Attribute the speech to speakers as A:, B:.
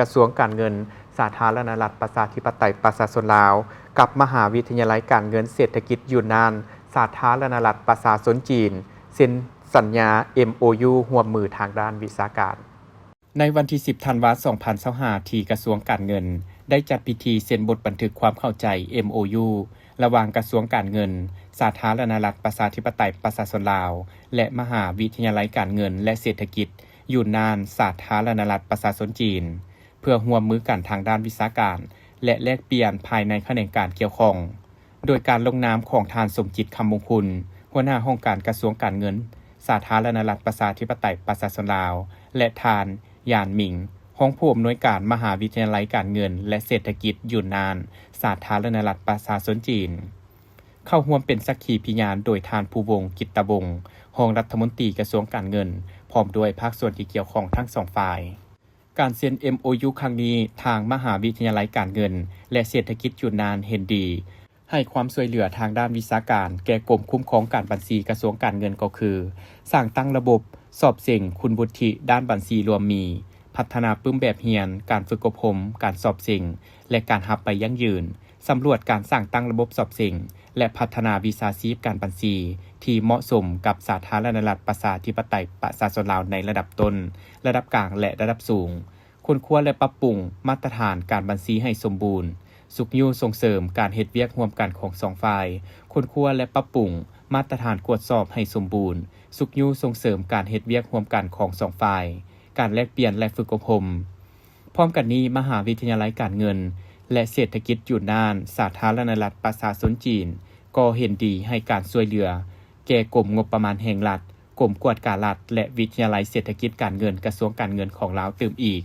A: กระทรวงการเงินสาธารณรัฐประชาธิปไตยประชาชนลาวกับมหาวิทยาลัยการเงินเศรษฐกิจยูนนานสาธารณรัฐประชาชนจีนเซ็นสัญญา MOU ร่วมมือทางด้านวิชาการในวันที่10ธันวาคม2025ที่กระทรวงการเงินได้จัดพิธีเซ็นบทบันทึกความเข้าใจ MOU ระหว่างกระทรวงการเงินสาธารณรัฐประชาธิปไตยประชาชนลาวและมหาวิทยาลัยการเงินและเศรษฐกิจยูนนานสาธารณรัฐประชาชนจีนเพื่อร่วมมือกันทางด้านวิชาการและแลกเปลี่ยนภายในแขนงการเกี่ยวข้องโดยการลงนามของทานสมจิตคำมงคลหัวหน้าห้องการกระทรวงการเงินสาธารณรัฐประชาธิปไตยประชาชนลาวและทานยานหมิงห้องผู้อำนวยการมหาวิทยาลัยการเงินและเศรษฐกิจยูนนานสาธารณรัฐประชาชนจีนเข้าร่วมเป็นสักขีพยานโดยทานภูวงศ์กิตตวงศ์รองรัฐมนตรีกระทรวงการเงินพร้อมด้วยภาคส่วนที่เกี่ยวข้องทั้งสองฝ่ายการเซ็น MOU ครั้งนี้ทางมหาวิทยาลัยการเงินและเศรษฐกิจยูนนานเห็นดีให้ความช่วยเหลือทางด้านวิชาการแก่กรมคุ้มครองการบัญชีกระทรวงการเงินก็คือสร้างตั้งระบบสอบเสิ่งคุณวุฒิด้านบัญชีรวมมีพัฒนาปึ้มแบบเรียนการฝึกอบรมการสอบเสิ่งและการรับไปยั่งยืนสำรวจการสร้างตั้งระบบสอบเสิ่งและพัฒนาวิชาชีพการบัญชีที่เหมาะสมกับสาธารณรัฐประชาธิปไตยประชาชนลาวในระดับต้นระดับกลางและระดับสูงควรและปรับปรุงมาตรฐานการบัญชีให้สมบูรณ์สุขอยู่ส่งเสริมการเฮ็ดเวียกร่วมกันของสองฝ่ายควรและปรับปรุงมาตรฐานกวดสอบให้สมบูรณ์สุขอยู่ส่งเสริมการเฮ็ดเวียกร่วมกันของสองฝ่ายการแลกเปลี่ยนและฝึกอบรมพร้อมกันนี้มหาวิทยาลัยการเงินและเศรษฐกิจยูนนานสาธารณรัฐประชาชนจีนก็เห็นดีให้การช่วยเหลือแก่กรมงบประมาณแห่งรัฐกรมกวดการรัฐและวิทยาลัยเศรษฐกิจการเงินกระทรวงการเงินของลาวเติมอีก